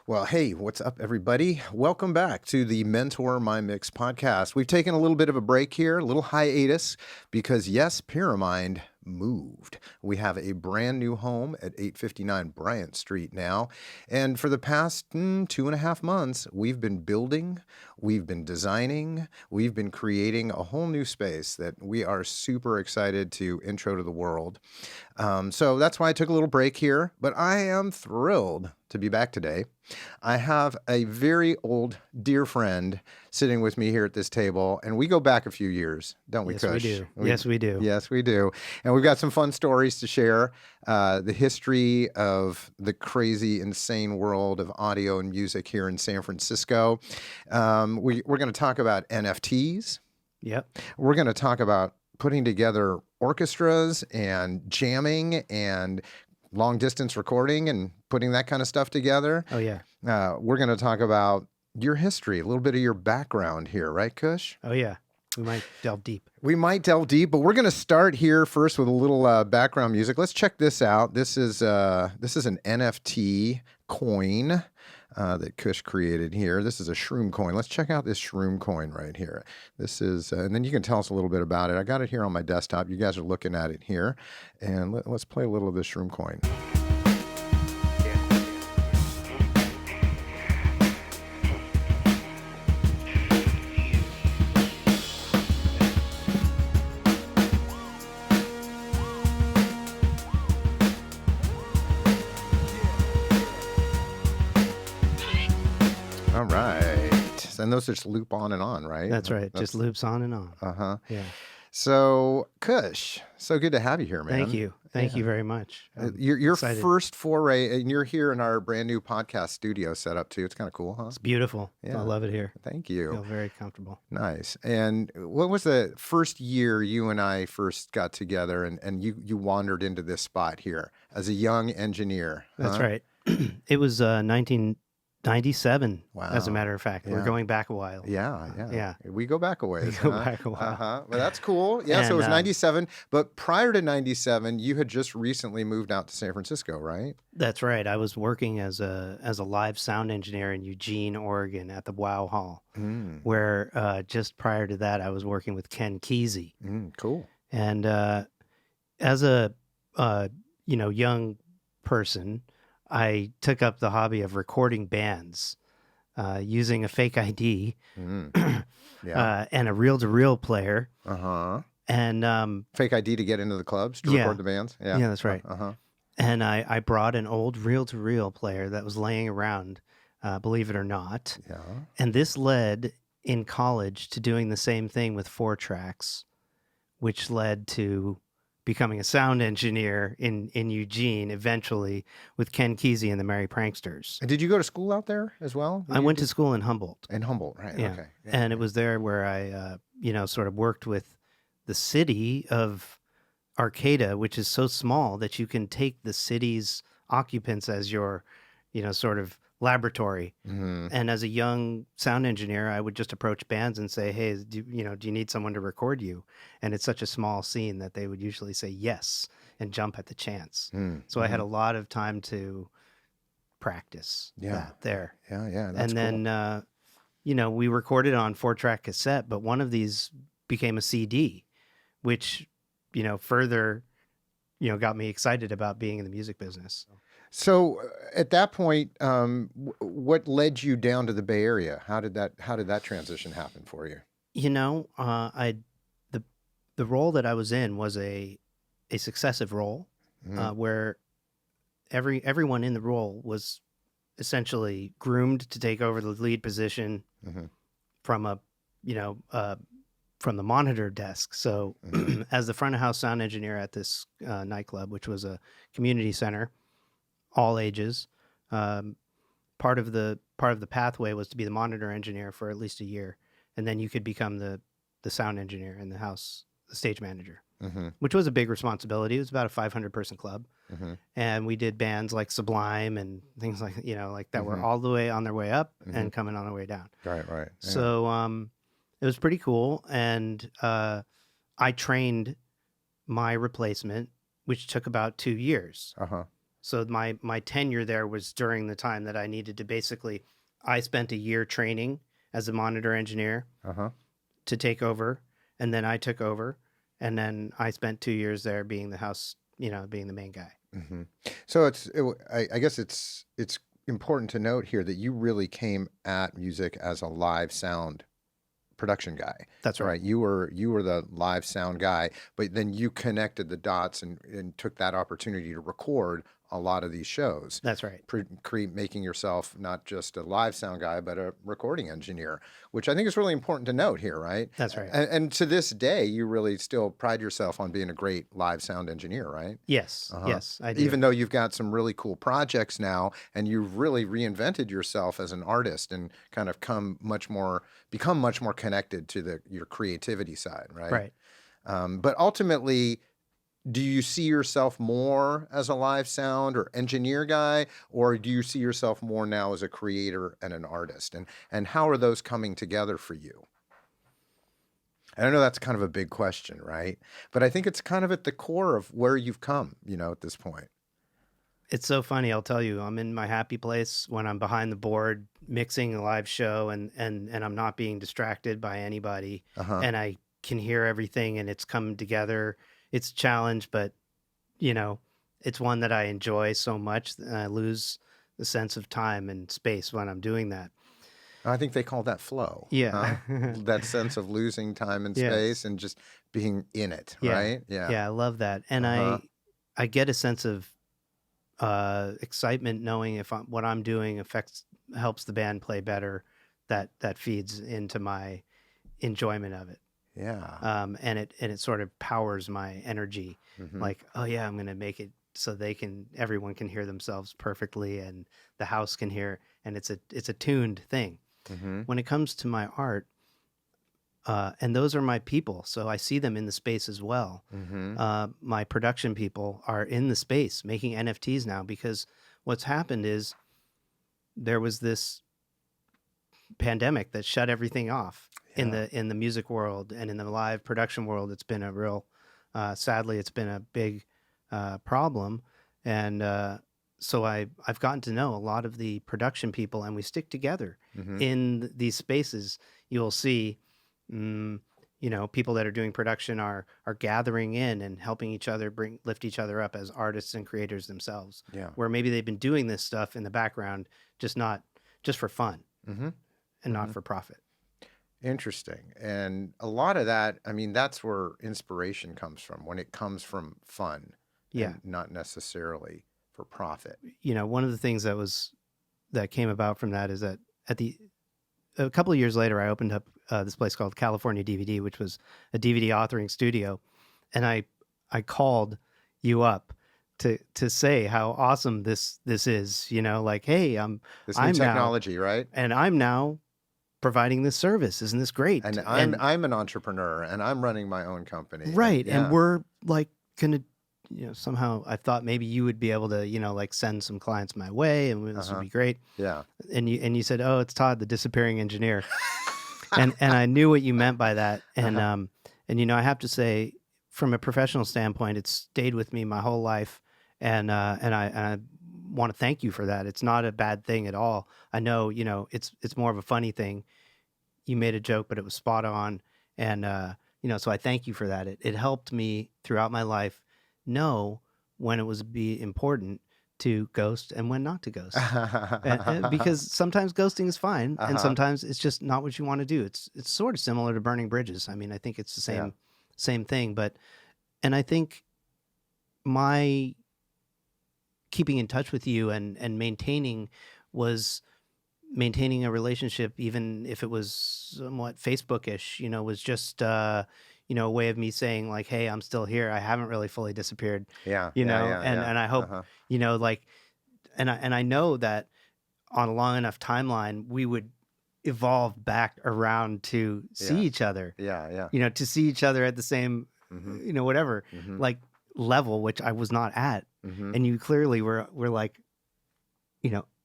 Well, hey, what's up, everybody? Welcome back to the Mentor My Mix podcast. We've taken a little bit of a break here, a little hiatus, because yes, Pyramid moved. We have a brand new home at 859 Bryant Street now. And for the past 2.5 months, we've been building, we've been designing, we've been creating a whole new space that we are super excited to intro to the world. So that's why I took a little break here, but I am thrilled to be back today. I have a very old, dear friend sitting with me here at this table, and we go back a few years, don't we, Yes, Kush? we do. Yes, we do. Yes, we do. And we've got some fun stories to share. The history of the crazy, insane world of audio and music here in San Francisco. We're going to talk about NFTs. Yep. We're going to talk about putting together orchestras and jamming and long distance recording and putting that kind of stuff together. Oh, yeah. We're going to talk about your history, a little bit of your background here, right, Kush? Oh, yeah. We might delve deep. We might delve deep, but we're going to start here first with a little background music. Let's check this out. This is an NFT coin that Kush created here. This is a shroom coin. Let's check out this shroom coin right here. This is, and then you can tell us a little bit about it. I got it here on my desktop. You guys are looking at it here, and let's play a little of this shroom coin. All right. And those just loop on and on, right? That's right. Just loops on and on. Uh-huh. Yeah. So, Kush, so good to have you here, man. Thank you. Thank you very much. Your excited. first foray, and you're here in our brand new podcast studio set up too. It's kind of cool, huh? It's beautiful. Yeah. I love it here. Thank I you. feel very comfortable. Nice. And what was the first year you and I first got together and you wandered into this spot here as a young engineer? That's right. It was 1997, as a Wow. matter of fact. Yeah. We're going back a while. Yeah. We go back a ways. Go back a while. Well, that's cool. Yeah, so it was And, 97. But prior to 97, you had just recently moved out to San Francisco, right? That's right. I was working as a live sound engineer in Eugene, Oregon at the Wow Hall, where just prior to that, I was working with Ken Kesey. Cool. And as a young person, I took up the hobby of recording bands using a fake ID Yeah. and a reel-to-reel player. Uh-huh. And Fake ID to get into the clubs to record the bands? yeah, that's right. Uh-huh. And I brought an old reel-to-reel player that was laying around, believe it or not. Yeah. And this led in college to doing the same thing with 4-tracks, which led to becoming a sound engineer in Eugene eventually with Ken Kesey and the Merry Pranksters. And did you go to school out there as well? I went to school in Humboldt. In Humboldt, right? Yeah. Okay. Yeah. And it was there where I, sort of worked with the city of Arcata, which is so small that you can take the city's occupants as your, sort of laboratory. And as a young sound engineer, I would just approach bands and say, hey, do you need someone to record you? And it's such a small scene that they would usually say yes and jump at the chance. So I had a lot of time to practice that there. Yeah. That's And then, we recorded on 4-track cassette, but one of these became a CD, which, further, got me excited about being in the music business. So at that point, what led you down to the Bay Area? How did that transition happen for you? The role that I was in was a successive role, where everyone in the role was essentially groomed to take over the lead position from from the monitor desk. So as the front of house sound engineer at this nightclub, which was a community center, all ages, part of the pathway was to be the monitor engineer for at least a year, and then you could become the sound engineer in the house, the stage manager, which was a big responsibility. It was about a 500-person club, and we did bands like Sublime and things like that were all the way on their way up and coming on their way down. Right. Yeah. So it was pretty cool, and I trained my replacement, which took about 2 years. So my tenure there was during the time that I needed to basically, I spent a year training as a monitor engineer to take over, and then I took over, and then I spent 2 years there being the house, being the main guy. So I guess it's important to note here that you really came at music as a live sound production guy. That's right. You were the live sound guy, but then you connected the dots and took that opportunity to record a lot of these shows. That's right. Making yourself not just a live sound guy, but a recording engineer, which I think is really important to note here, right? That's right. And to this day, you really still pride yourself on being a great live sound engineer, right? Yes. Yes, I do. Even though you've got some really cool projects now, and you've really reinvented yourself as an artist and kind of become much more connected to your creativity side, right? Right. But ultimately, do you see yourself more as a live sound or engineer guy, or do you see yourself more now as a creator and an artist? And how are those coming together for you? And I know that's kind of a big question, right? But I think it's kind of at the core of where you've come, at this point. It's so funny. I'll tell you, I'm in my happy place when I'm behind the board mixing a live show and I'm not being distracted by anybody, and I can hear everything and it's coming together. It's a challenge, but it's one that I enjoy so much, and I lose the sense of time and space when I'm doing that. I think they call that flow. Yeah. That sense of losing time and space and just being in it, right? Yeah. Yeah, I love that. And I get a sense of excitement knowing if what I'm doing helps the band play better. That feeds into my enjoyment of it. Yeah. And it sort of powers my energy. Like, oh yeah, I'm going to make it so everyone can hear themselves perfectly and the house can hear, and it's a tuned thing. When it comes to my art, and those are my people, so I see them in the space as well. My production people are in the space making NFTs now, because what's happened is there was this pandemic that shut everything off in the music world and in the live production world. It's been a real, sadly, it's been a big problem. And so I've gotten to know a lot of the production people, and we stick together in these spaces. You'll see, people that are doing production are gathering in and helping each other lift each other up as artists and creators themselves. Yeah. Where maybe they've been doing this stuff in the background, just for fun and not for profit. Interesting. And a lot of that, I mean, that's where inspiration comes from, when it comes from fun. Yeah. And not necessarily for profit. One of the things that came about from that is that a couple of years later, I opened up this place called California DVD, which was a DVD authoring studio. And I called you up to say how awesome this is, like, hey, I'm new technology, right? And I'm now providing this service. Isn't this great? And I'm an entrepreneur and I'm running my own company. Right. And we're like gonna, somehow I thought maybe you would be able to, like send some clients my way, and this would be great. Yeah. And you said, oh, it's Todd, the disappearing engineer. and I knew what you meant by that. And I have to say, from a professional standpoint, it's stayed with me my whole life. And I want to thank you for that. It's not a bad thing at all. I know, it's more of a funny thing. You made a joke, but it was spot on. And, so I thank you for that. It helped me throughout my life know when it was important to ghost and when not to ghost. Because sometimes ghosting is fine, and sometimes it's just not what you want to do. It's sort of similar to burning bridges. I mean, I think it's the same thing, and I think my keeping in touch with you and maintaining a relationship, even if it was somewhat Facebook-ish, was just a way of me saying like, hey, I'm still here. I haven't really fully disappeared. And I hope, and I know that on a long enough timeline, we would evolve back around to see each other. To see each other at the same, whatever, like level, which I was not at. And you clearly were like,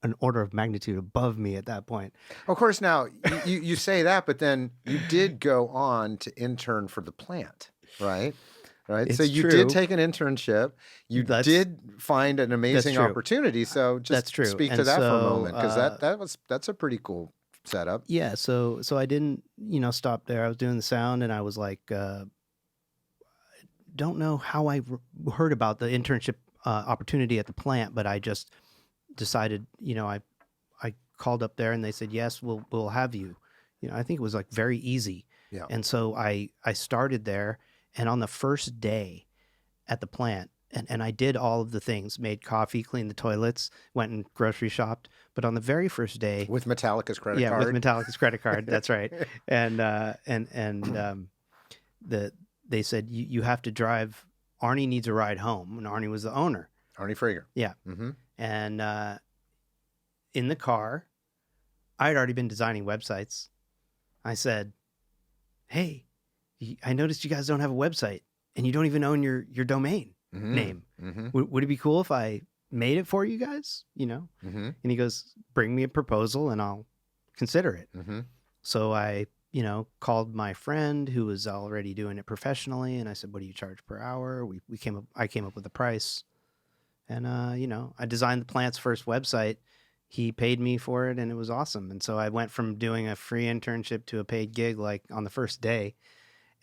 an order of magnitude above me at that point. Of course, now you say that, but then you did go on to intern for the plant, right? right? So It's you did true. take an internship. You That's did find an amazing true. opportunity. So That's just true. speak to And that for a so, moment, because that's a pretty cool setup. yeah, so I didn't, stop there. I was doing the sound, and I was like, don't know how I heard about the internship opportunity at the plant, but I just decided, I called up there, and they said, yes, we'll have you. I think it was like very easy. Yeah. And so I started there, and on the first day at the plant, and I did all of the things, made coffee, cleaned the toilets, went and grocery shopped. But on the very first day, With Metallica's credit yeah, with card. Metallica's credit card, that's right. And they said you have to drive. Arnie needs a ride home, and Arnie was the owner. Arnie Frager. Yeah. Mm-hmm. And in the car, I had already been designing websites. I said, "Hey, I noticed you guys don't have a website, and you don't even own your domain name. Mm-hmm. Would it be cool if I made it for you guys? Mm-hmm. And he goes, bring me a proposal and I'll consider it. Mm-hmm. So I, called my friend who was already doing it professionally, and I said, what do you charge per hour? I came up with a price, and I designed the plant's first website. He paid me for it, and it was awesome. And so I went from doing a free internship to a paid gig like on the first day.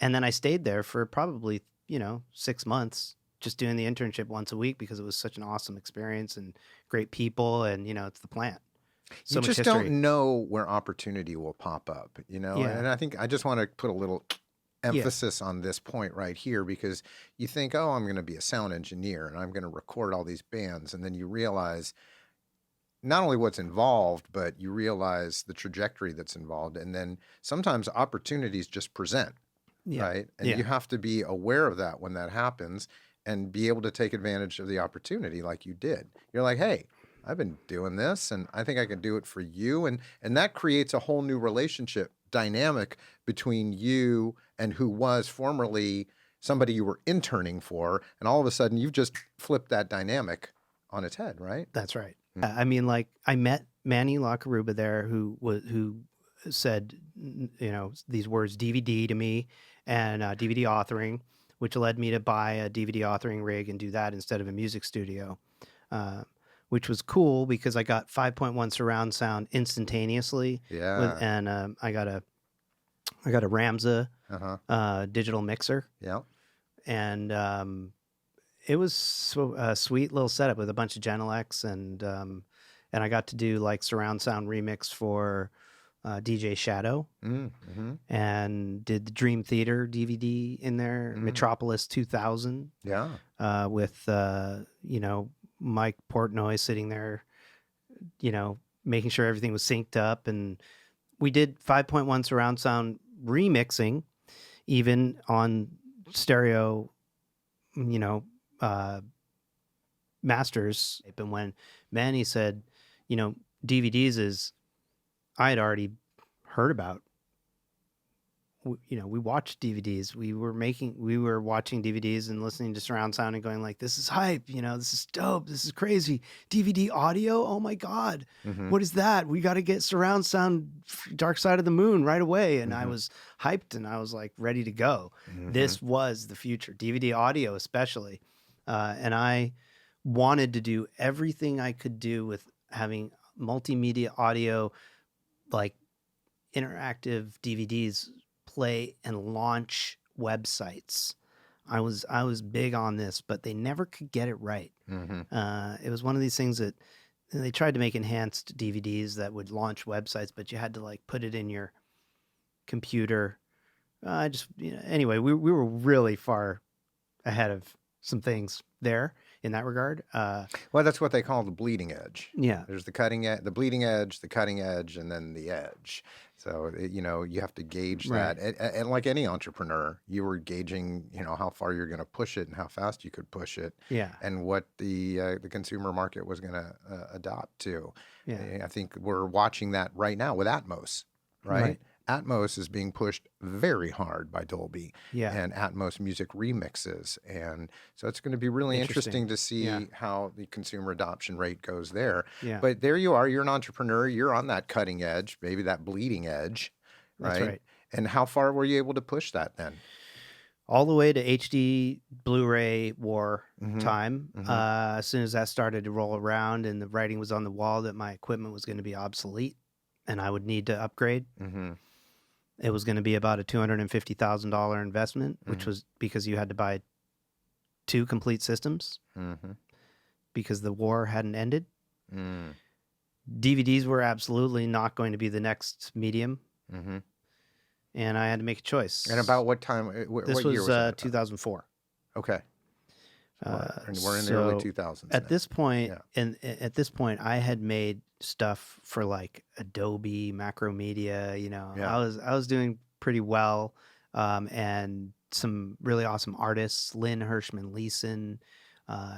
And then I stayed there for probably, 6 months, just doing the internship once a week, because it was such an awesome experience and great people. And, it's the plant. So You much just history. don't know where opportunity will pop up, Yeah. And I think I just want to put a little emphasis on this point right here, because you think, oh, I'm going to be a sound engineer and I'm going to record all these bands. And then you realize not only what's involved, but you realize the trajectory that's involved. And then sometimes opportunities just present, right? And you have to be aware of that when that happens and be able to take advantage of the opportunity like you did. You're like, hey, I've been doing this and I think I can do it for you. And that creates a whole new relationship dynamic between you and who was formerly somebody you were interning for. And all of a sudden you've just flipped that dynamic on its head, right? That's right. I mean, like, I met Manny Lackaruba there, who said, these words DVD to me, and DVD authoring, which led me to buy a DVD authoring rig and do that instead of a music studio, which was cool because I got 5.1 surround sound instantaneously. Yeah. And I got a Ramza digital mixer. Yeah. And it was a sweet little setup with a bunch of Genelecs, and I got to do like surround sound remix for DJ Shadow, and did the Dream Theater DVD in there, Metropolis 2000, with Mike Portnoy sitting there, making sure everything was synced up, and we did 5.1 surround sound remixing, even on stereo, masters. And when Manny said, DVDs is, I had already heard about. We watched DVDs. We were watching DVDs and listening to surround sound and going like, this is hype. This is dope. This is crazy. DVD audio. Oh my God. What is that? We got to get surround sound Dark Side of the Moon right away. And I was hyped and I was like ready to go. This was the future, DVD audio, especially. And I wanted to do everything I could do with having multimedia audio, like interactive DVDs play and launch websites. I was big on this, but they never could get it right. It was one of these things that they tried to make enhanced DVDs that would launch websites, but you had to like put it in your computer. Anyway, we were really far ahead of some things there in that regard. Well, that's what they call the bleeding edge. Yeah. There's the cutting edge, the bleeding edge, the cutting edge, and then the edge. So, you have to gauge that. And like any entrepreneur, you were gauging, how far you're going to push it and how fast you could push it. Yeah. And what the consumer market was going to adopt to. Yeah. I think we're watching that right now with Atmos, right? Atmos is being pushed very hard by Dolby and Atmos music remixes. And so it's going to be really interesting to see how the consumer adoption rate goes there. Yeah. But there you are, you're an entrepreneur, you're on that cutting edge, maybe that bleeding edge, right? That's right. And how far were you able to push that then? all the way to HD Blu-ray war Mhm. time. Mhm. As soon as that started to roll around and the writing was on the wall that my equipment was going to be obsolete and I would need to upgrade, it was going to be about a $250,000 investment, which was because you had to buy 2 complete systems because the war hadn't ended. DVDs were absolutely not going to be the next medium. And I had to make a choice. And about what time? This what was, year was that? 2004. Okay. And we're in the so early 2000s. At this point, Yeah. and at this point, I had made stuff for like Adobe, Macromedia. You know, Yeah. I was doing pretty well, and some really awesome artists, Lynn Hirschman Leeson,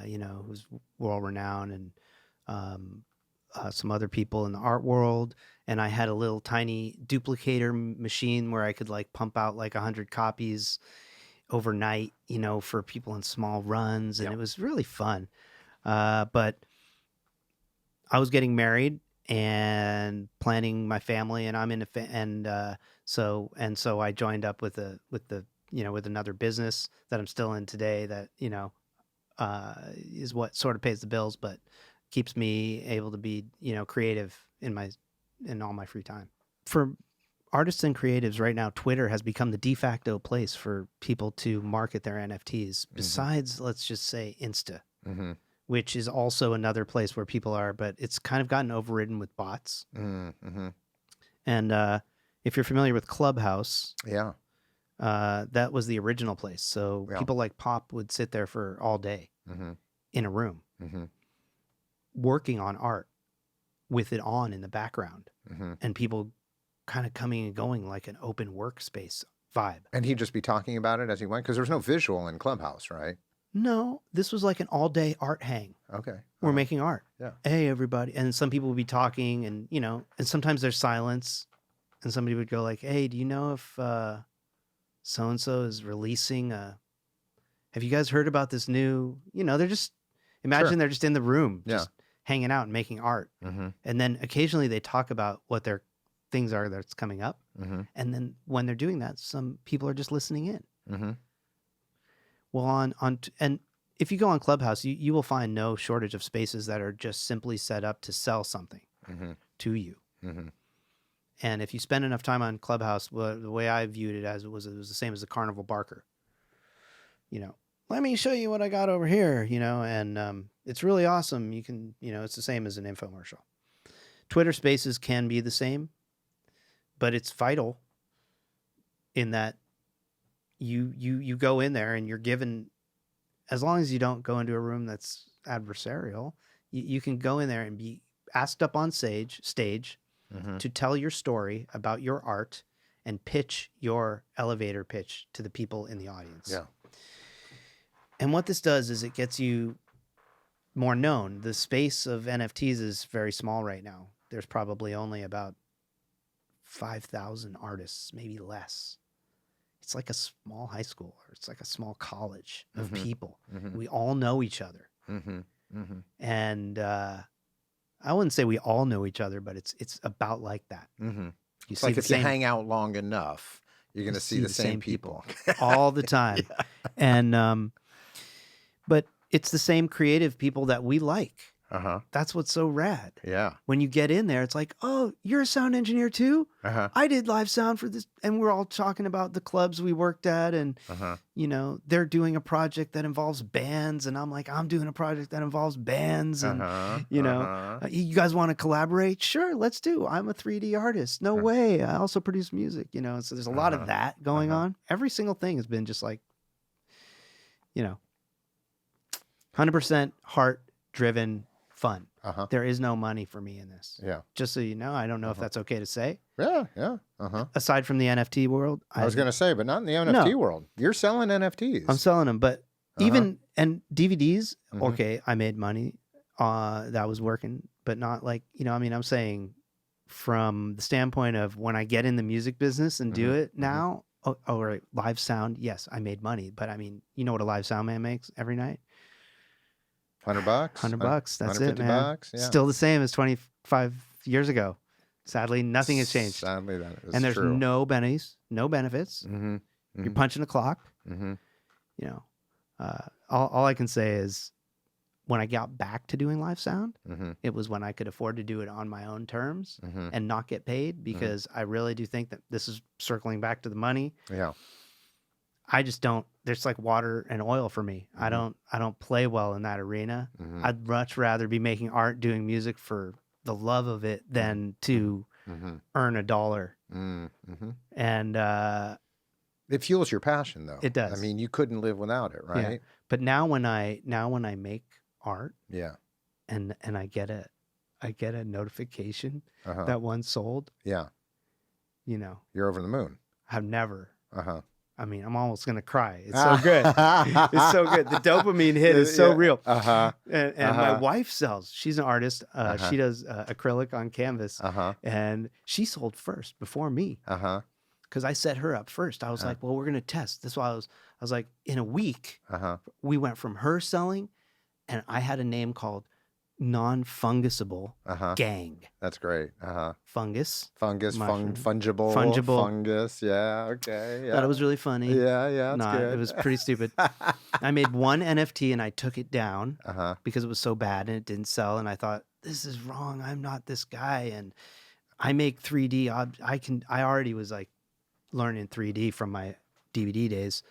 you know, who's world renowned, and some other people in the art world. And I had a little tiny duplicator machine where I could like pump out like 100 copies overnight, you know, for people in small runs. And it was really fun. But I was getting married and planning my family, and I'm in so I joined up with another business that I'm still in today that, you know, is what sort of pays the bills, but keeps me able to be, you know, creative in all my free time. For artists and creatives right now, Twitter has become the de facto place for people to market their NFTs, besides, let's just say, Insta, which is also another place where people are, but it's kind of gotten overridden with bots. And if you're familiar with Clubhouse, that was the original place. So people like Pop would sit there for all day in a room working on art with it on in the background, and people kind of coming and going like an open workspace vibe. And he'd just be talking about it as he went, because there's no visual in Clubhouse, right? No, this was like an all-day art hang. Okay. We're making art. Yeah. Hey, everybody. And some people would be talking, and, you know, and sometimes there's silence, and somebody would go like, hey, do you know if so-and-so is releasing have you guys heard about this new, you know, they're just, imagine they're just in the room, just hanging out and making art. And then occasionally they talk about what their things are that's coming up. And then when they're doing that, some people are just listening in. Well, and if you go on Clubhouse, you will find no shortage of spaces that are just simply set up to sell something to you. And if you spend enough time on Clubhouse, well, the way I viewed it as it was the same as the carnival barker. You know, let me show you what I got over here, you know, and it's really awesome. You can, you know, it's the same as an infomercial. Twitter Spaces can be the same, but it's vital in that you go in there and you're given, as long as you don't go into a room that's adversarial, you can go in there and be asked up on stage to tell your story about your art and pitch your elevator pitch to the people in the audience. Yeah. And what this does is it gets you more known. The space of NFTs is very small right now. There's probably only about 5,000 artists, maybe less. It's like a small high school, or it's like a small college of people. We all know each other. And I wouldn't say we all know each other, but it's about like that. It's like if you hang out long enough, you're going to see the same people all the time. And but it's the same creative people that we like. That's what's so rad. Yeah. When you get in there, it's like, oh, you're a sound engineer too? I did live sound for this. And we're all talking about the clubs we worked at. And, you know, they're doing a project that involves bands. And I'm like, I'm doing a project that involves bands. And, you know, you guys want to collaborate? Sure, let's do. I'm a 3D artist. No way. I also produce music, you know. So there's a lot of that going on. Every single thing has been just like, you know, 100% heart-driven fun. There is no money for me in this. Yeah. Just so you know, I don't know if that's okay to say. Yeah. Aside from the NFT world. I was going to say, but not in the NFT world. You're selling NFTs. I'm selling them, but even, and DVDs, okay, I made money. That was working, but not like, you know, I mean, I'm saying from the standpoint of when I get in the music business and do it now, right, live sound, yes, I made money, but I mean, you know what a live sound man makes every night? $100. $100. That's it, man. Yeah. Still the same as 25 years ago. Sadly, nothing has changed. Sadly, that is and there's true. no bennies, no benefits. You're punching the clock. Mm-hmm. You know, all I can say is when I got back to doing live sound, Mm-hmm. it was when I could afford to do it on my own terms Mm-hmm. and not get paid, because I really do think that this is circling back to the money. Yeah. I just don't, there's like water and oil for me. Mm-hmm. I don't play well in that arena. Mm-hmm. I'd much rather be making art, doing music for the love of it than to Mm-hmm. earn $1. Mm-hmm. And It fuels your passion, though. it does. I mean, you couldn't live without it, right? Yeah. But now when I make art, Yeah. and I get a notification Uh-huh. that one sold, Yeah. you know, You're over the moon. I've never. Uh-huh. I mean, I'm almost gonna cry. It's so good. It's so good. The dopamine hit is so real. Uh-huh. And my wife sells. She's an artist. She does acrylic on canvas, Uh-huh. and she sold first before me. Uh-huh. Because I set her up first. I was like, well, we're gonna test. That's why I was like, in a week, we went from her selling, and I had a name called Non-Fungusable Gang. That's great. Fungus. Fungus, Mushroom. fungible. Fungus. Yeah. Okay. Yeah. Thought it was really funny. Yeah. That's good. It was pretty stupid. I made one NFT and I took it down because it was so bad and it didn't sell. And I thought, this is wrong. I'm not this guy. And I make 3D. I already was like learning 3D from my DVD days.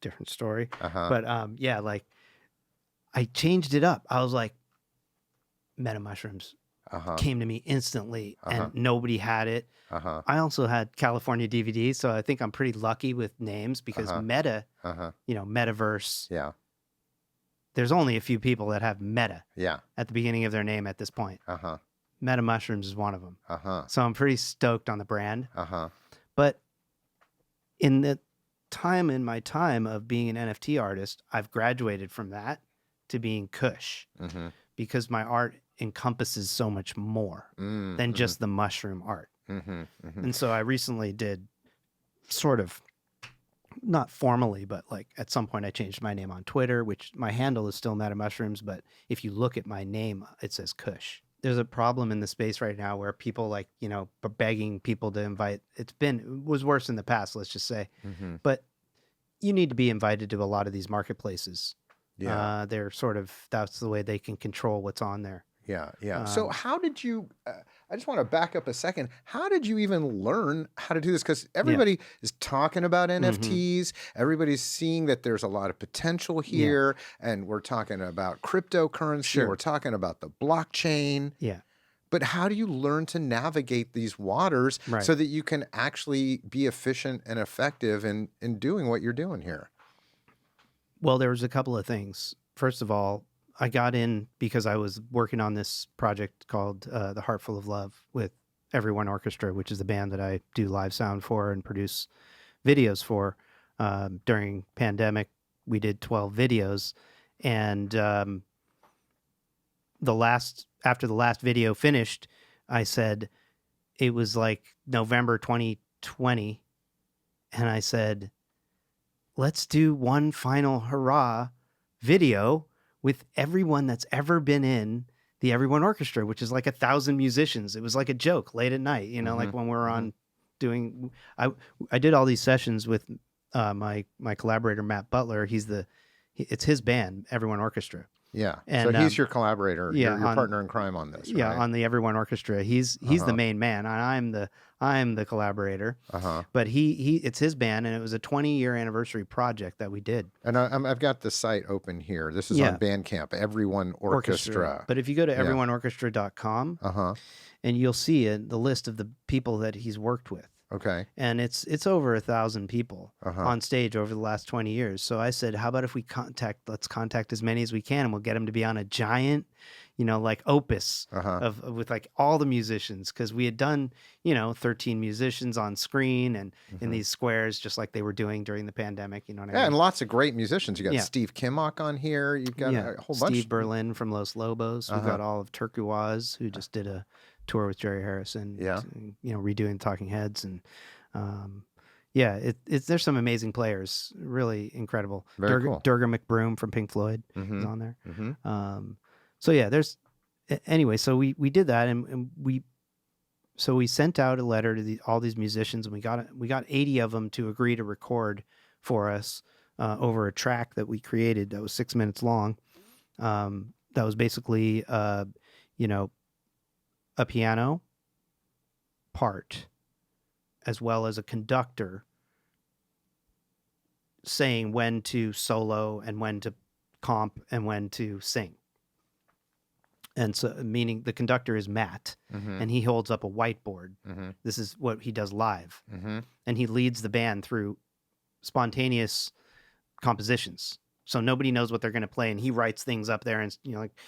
Different story. But yeah, like I changed it up. I was like, Meta Mushrooms came to me instantly, and nobody had it. I also had California DVD, so I think I'm pretty lucky with names because Meta, you know, Metaverse. Yeah. There's only a few people that have Meta Yeah. at the beginning of their name at this point. Meta Mushrooms is one of them. So I'm pretty stoked on the brand. But in my time of being an NFT artist, I've graduated from that to being Kush. Because my art encompasses so much more than just the mushroom art. And so I recently did sort of, not formally, but like at some point I changed my name on Twitter, which my handle is still Meta Mushrooms, but if you look at my name, it says Kush. There's a problem in the space right now where people like, you know, begging people to invite. It was worse in the past, let's just say. But you need to be invited to a lot of these marketplaces. Yeah. They're sort of, that's the way they can control what's on there. Yeah. So how did you, I just want to back up a second. How did you even learn how to do this? Because everybody is talking about NFTs. Everybody's seeing that there's a lot of potential here. And we're talking about cryptocurrency. Sure. We're talking about the blockchain. Yeah. But how do you learn to navigate these waters so that you can actually be efficient and effective in doing what you're doing here? Well, there was a couple of things. First of all, I got in because I was working on this project called The Heart Full of Love with Everyone Orchestra, which is the band that I do live sound for and produce videos for. During pandemic, we did 12 videos. And after the last video finished, I said, it was like November 2020. And I said, let's do one final hurrah video with everyone that's ever been in the Everyone Orchestra, which is like 1,000 musicians. It was like a joke late at night, you know, like when we were on doing, I did all these sessions with my collaborator, Matt Butler. It's his band, Everyone Orchestra. Yeah. And, so he's your collaborator, your partner in crime on this, right? Yeah, on the Everyone Orchestra. He's the main man, and I'm the collaborator. But it's his band, and it was a 20-year anniversary project that we did. And I've got the site open here. This is on Bandcamp, Everyone Orchestra. But if you go to everyoneorchestra.com, and you'll see the list of the people that he's worked with. Okay. And it's over 1,000 people on stage over the last 20 years. So I said, how about if let's contact as many as we can, and we'll get them to be on a giant, you know, like opus with like all the musicians. Cause we had done, you know, 13 musicians on screen and in these squares, just like they were doing during the pandemic, you know what I mean? Yeah. And lots of great musicians. You got Steve Kimmock on here. You've got a whole bunch. Steve Berlin from Los Lobos. We've got all of Turquoise, who just did a tour with Jerry Harrison, you know, redoing Talking Heads, and there's some amazing players, really incredible. Very cool. Durga McBroom from Pink Floyd is on there. So yeah, anyway, so we did that, and we sent out a letter to all these musicians, and we got 80 of them to agree to record for us over a track that we created that was 6 minutes long. That was basically, you know, a piano part as well as a conductor saying when to solo and when to comp and when to sing. And so, meaning the conductor is Matt, and he holds up a whiteboard. This is what he does live. And he leads the band through spontaneous compositions. So nobody knows what they're going to play, and he writes things up there and, you know, like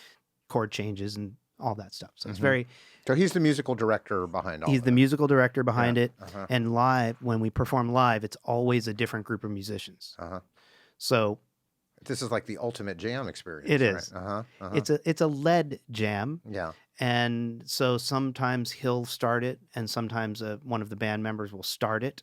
chord changes and all that stuff. So it's very... So he's the musical director behind all He's the musical director behind it. And live, when we perform live, it's always a different group of musicians. So... This is like the ultimate jam experience. It is. Right? It's a lead jam. Yeah. And so sometimes he'll start it, and sometimes one of the band members will start it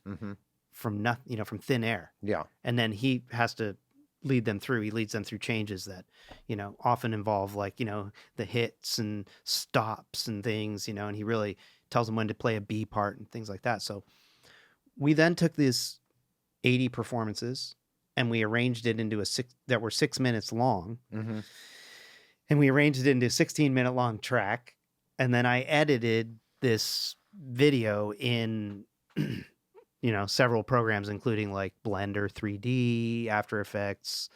from nothing, you know, from thin air. Yeah. And then he has to lead them through. He leads them through changes that, you know, often involve, like, you know, the hits and stops and things, you know, and he really tells them when to play a B part and things like that. So we then took these 80 performances and we arranged it into that were 6 minutes long. And we arranged it into a 16-minute long track. And then I edited this video in, you know, several programs, including like Blender 3D, After Effects.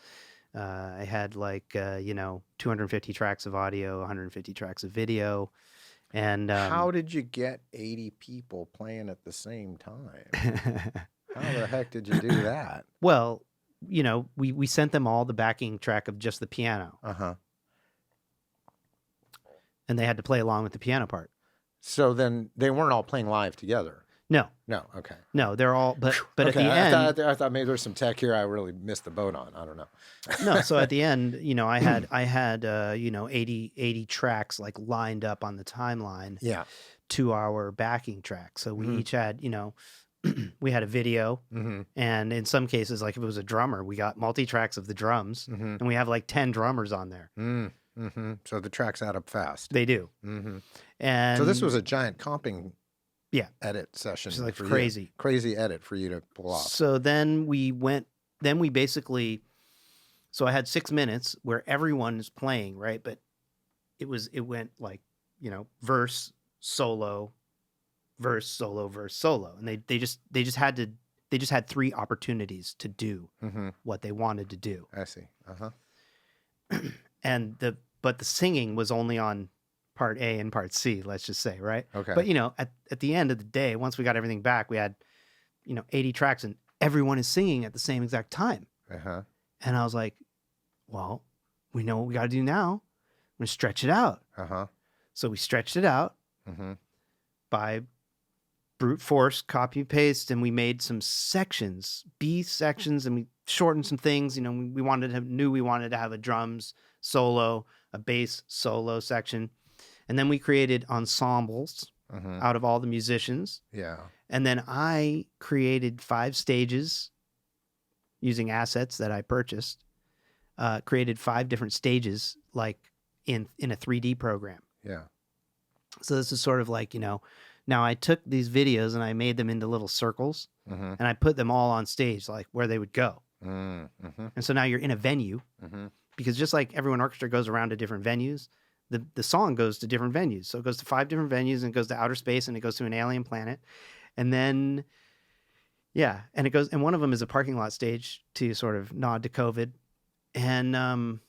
I had like, you know, 250 tracks of audio, 150 tracks of video. And how did you get 80 people playing at the same time? How the heck did you do that? Well, you know, we sent them all the backing track of just the piano. And they had to play along with the piano part. So then they weren't all playing live together. No. Okay. No, they're all, but okay. At the end, I thought maybe there's some tech here I really missed the boat on. I don't know. No, so at the end, you know, I had you know, 80 tracks like lined up on the timeline. Yeah. To our backing track. So we each had, you know, we had a video, and in some cases, like if it was a drummer, we got multi-tracks of the drums, and we have like 10 drummers on there. So the tracks add up fast. They do. And so this was a giant comping edit session. It's like crazy. Crazy edit for you to pull off. So then we basically, so I had 6 minutes where everyone is playing, right? But it went like, you know, verse, solo, verse, solo, verse, solo. And they just had 3 opportunities to do what they wanted to do. I see. And but the singing was only on part A and part C, let's just say, right? Okay. But, you know, at the end of the day, once we got everything back, we had, you know, 80 tracks and everyone is singing at the same exact time. And I was like, well, we know what we got to do now. I'm going to stretch it out. So we stretched it out by brute force, copy paste, and we made some sections, B sections, and we shortened some things. You know, we knew we wanted to have a drums solo, a bass solo section. And then we created ensembles out of all the musicians. Yeah. And then I created 5 stages using assets that I purchased, created 5 different stages, like in a 3D program. Yeah. So this is sort of like, you know, now I took these videos and I made them into little circles and I put them all on stage, like where they would go. And so now you're in a venue because just like everyone orchestra goes around to different venues, the song goes to different venues. So it goes to 5 different venues and it goes to outer space and it goes to an alien planet. And then, yeah, and one of them is a parking lot stage to sort of nod to COVID. And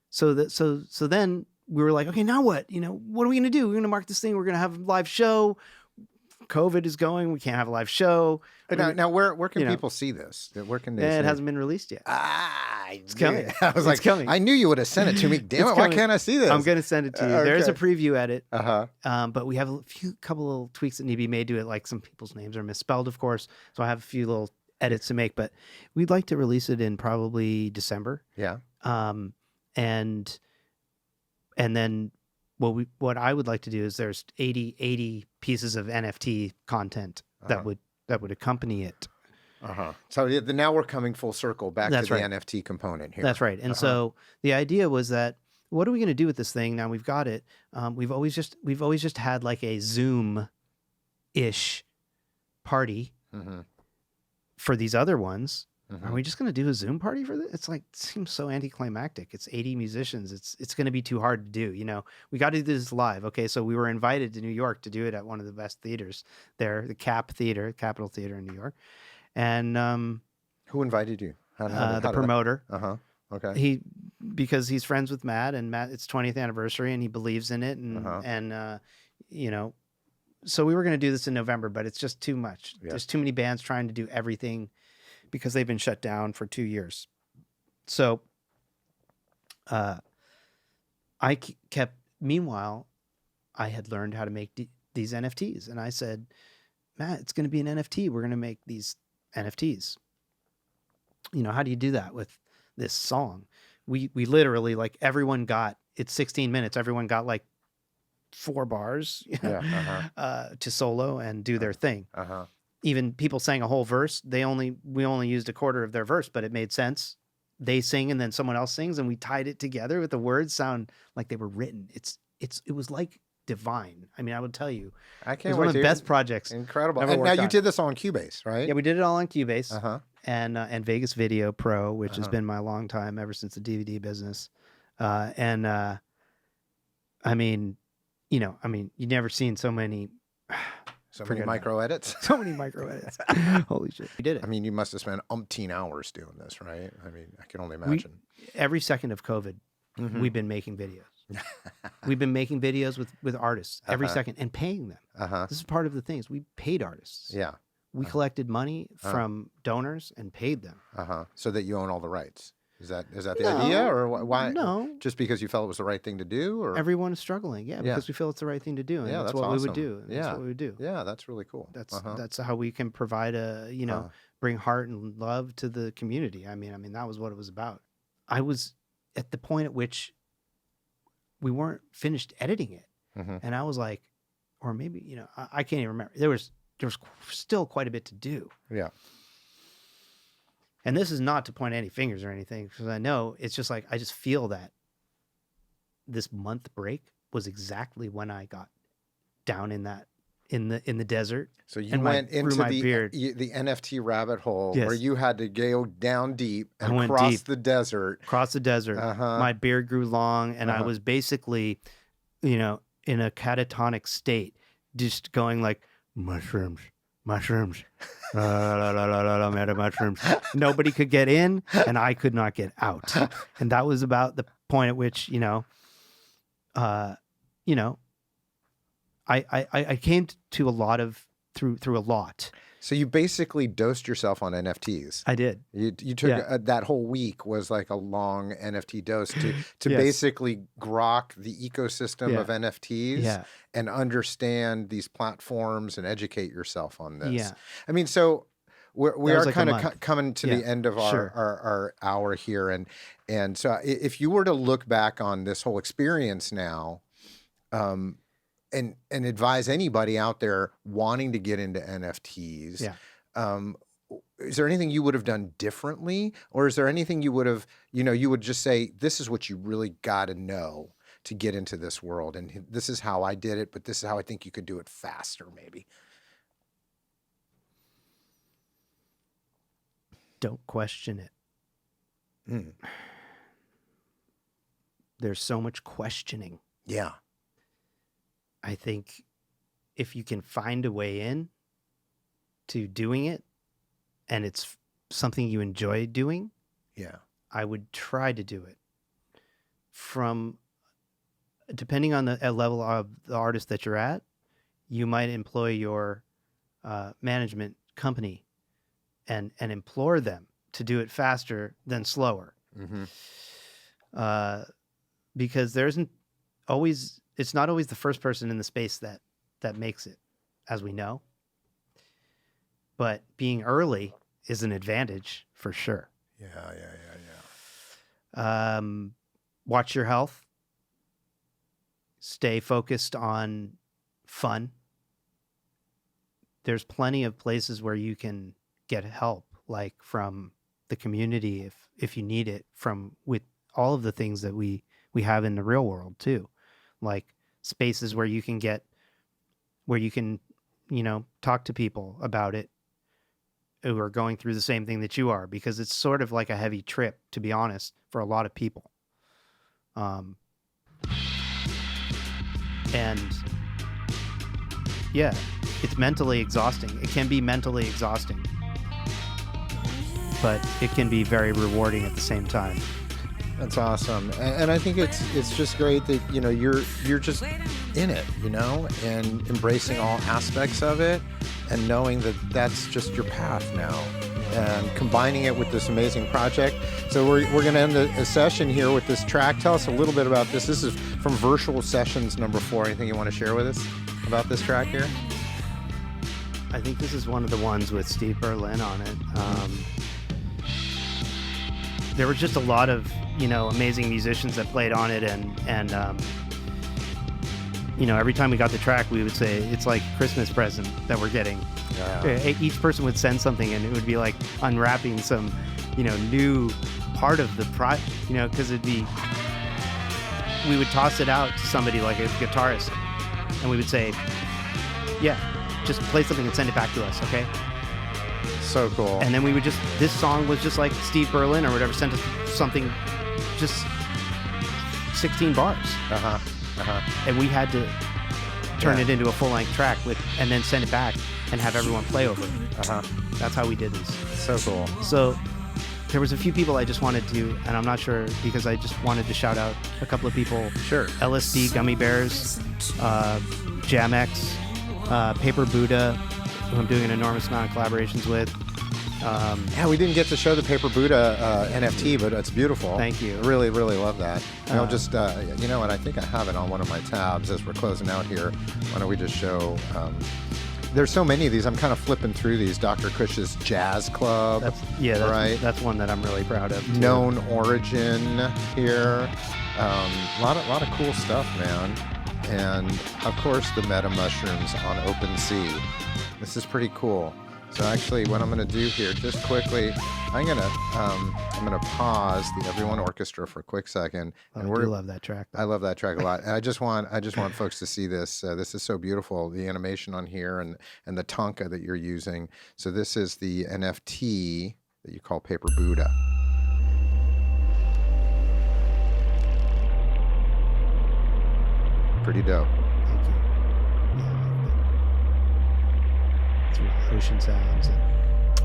so then we were like, okay, now what? You know, what are we going to do? We're going to mark this thing. We're going to have a live show. COVID is going. We can't have a live show. Now where can people see this? Where can they? It hasn't been released yet. It's coming. I was like, coming. I knew you would have sent it to me. Damn it! Why can't I see this? I'm going to send it to you. There is a preview edit. But we have couple little tweaks that need to be made to it. Like some people's names are misspelled, of course. So I have a few little edits to make. But we'd like to release it in probably December. Yeah. And then what I would like to do is there's 80 pieces of NFT content that would accompany it. So now we're coming full circle back to the NFT component here. That's right. And so the idea was that, what are we going to do with this thing? Now we've got it. We've always just had like a Zoom-ish party for these other ones. are we just going to do a Zoom party for this? It's like, it seems so anticlimactic. It's 80 musicians. It's going to be too hard to do. You know, we got to do this live. Okay. So we were invited to New York to do it at one of the best theaters there, the Capitol Theater in New York. And who invited you? the promoter. Okay. Because he's friends with Matt, and Matt, it's 20th anniversary, and he believes in it, and you know, so we were going to do this in November, but it's just too much. Yeah. There's too many bands trying to do everything because they've been shut down for 2 years. So, meanwhile, I had learned how to make these NFTs, and I said, Matt, it's going to be an NFT. We're going to make these NFTs. You know, how do you do that with this song? We literally, like, everyone got, it's 16 minutes. Everyone got like 4 bars to solo and do their thing. Even people sang a whole verse. We only used a quarter of their verse, but it made sense. They sing and then someone else sings, and we tied it together with the words sound like they were written. It was like divine. I mean, I would tell you, I can't it was one of the best projects. Incredible. And now you did this on Cubase, right? Yeah, we did it all on Cubase. And Vegas Video Pro, which has been my long time ever since the DVD business. I mean, you've never seen so many micro edits. So many micro edits. Holy shit. We did it. I mean, you must have spent umpteen hours doing this, right? I mean, I can only imagine. Every second of COVID, we've been making videos. We've been making videos with artists every second and paying them. This is part of the things. We paid artists. Yeah. We collected money from donors and paid them. So that you own all the rights. Is that the idea, or why? No. Just because you felt it was the right thing to do, or everyone is struggling. Yeah, because we feel it's the right thing to do, and that's what awesome. we would do. That's what we would do. Yeah, that's really cool. That's how we can provide bring heart and love to the community. I mean that was what it was about. I was at the point at which we weren't finished editing it, and I was like, or maybe I can't even remember. There was still quite a bit to do. Yeah. And this is not to point any fingers or anything, because I know it's just like, I just feel that this month break was exactly when I got down in the desert. So you went into the NFT rabbit hole where you had to go down deep and cross the desert. My beard grew long, and I was basically, in a catatonic state, just going like, mushrooms. Mushrooms. Mushrooms. Nobody could get in, and I could not get out. And that was about the point at which, I came to a lot of through a lot. So you basically dosed yourself on NFTs. I did. You took that whole week was like a long NFT dose to basically grok the ecosystem of NFTs and understand these platforms and educate yourself on this. Yeah. I mean, so we are kind of coming to the end of our hour here, and so if you were to look back on this whole experience now, and advise anybody out there wanting to get into NFTs. Is there anything you would have done differently, or is there anything you would have, you would just say, this is what you really got to know to get into this world, and this is how I did it, but this is how I think you could do it faster, maybe. Don't question it. There's so much questioning. Yeah. I think if you can find a way in to doing it, and it's something you enjoy doing, I would try to do it. Depending on the level of the artist that you're at, you might employ your management company and implore them to do it faster than slower. Because it's not always the first person in the space that makes it, as we know. But being early is an advantage for sure. Watch your health. Stay focused on fun. There's plenty of places where you can get help, like from the community if you need it, with all of the things that we have in the real world too. Like spaces where you can talk to people about it, who are going through the same thing that you are, because it's sort of like a heavy trip, to be honest, for a lot of people. And yeah, it's mentally exhausting. It can be mentally exhausting, but it can be very rewarding at the same time. That's awesome. And I think it's just great that, you know, you're just in it, you know, and embracing all aspects of it and knowing that that's just your path now and combining it with this amazing project. So we're going to end a session here with this track. Tell us a little bit about this. This is from Virtual Sessions number 4. Anything you want to share with us about this track here? I think this is one of the ones with Steve Berlin on it. There were just a lot of, you know, amazing musicians that played on it, and you know, every time we got the track, we would say it's like a Christmas present that we're getting. Yeah. Each person would send something, and it would be like unwrapping some, you know, new part of the you know, because we would toss it out to somebody like a guitarist, and we would say, yeah, just play something and send it back to us, okay? So cool. And then we would just, this song was just like Steve Berlin or whatever sent us something, just 16 bars. And we had to turn it into a full-length track and then send it back and have everyone play over it. That's how we did this. So cool. So there was a few people I just wanted to, and I'm not sure, because I just wanted to shout out a couple of people. Sure. LSD Gummy Bears, Jamex, Paper Buddha, who I'm doing an enormous amount of collaborations with. Yeah, we didn't get to show the Paper Buddha NFT, but it's beautiful. Thank you. I really, really love that. And I'll just, you know what, I think I have it on one of my tabs as we're closing out here. Why don't we just show, there's so many of these, I'm kind of flipping through these. Dr. Kush's Jazz Club. That's one that I'm really proud of, too. Known Origin here. A lot of cool stuff, man. And of course the Meta Mushrooms on OpenSea. This is pretty cool. So actually, what I'm going to do here, just quickly, I'm gonna pause the Everyone Orchestra for a quick second. And I do love that track. I love that track a lot. And I just want folks to see this. This is so beautiful. The animation on here and the Tonka that you're using. So this is the NFT that you call Paper Buddha. Pretty dope. Thank you. Through ocean sounds.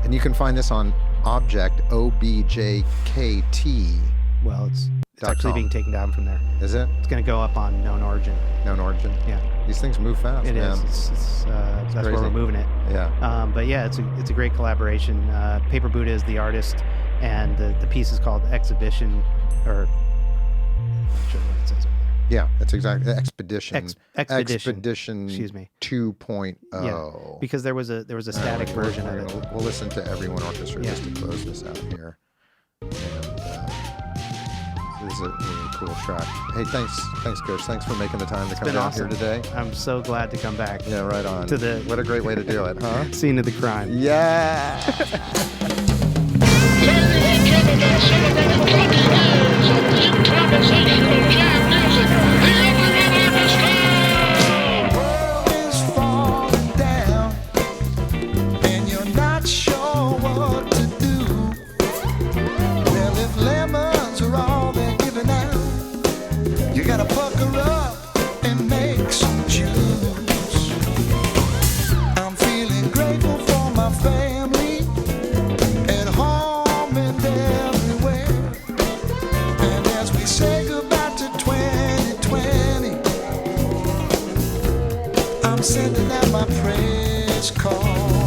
And you can find this on Object, OBJKT. Well, it's actually being taken down from there. Is it? It's going to go up on Known Origin. Known Origin? Yeah. These things move fast, It man. is. That's where we're moving it. Yeah. But yeah, it's a great collaboration. Paper Buddha is the artist, and the piece is called Exhibition, or I'm not sure what it says over there. Yeah, that's exactly Expedition. Expedition. Excuse me. 2.0. Yeah, because there was a static version of it. We'll listen to Everyone Orchestra just to close this out here. And this is a really cool track. Hey, thanks, Kush. Thanks for making the time to come down here today. I'm so glad to come back. Yeah, right on. What a great way to do it, huh? Scene of the crime. Yeah. Sending out my praise call.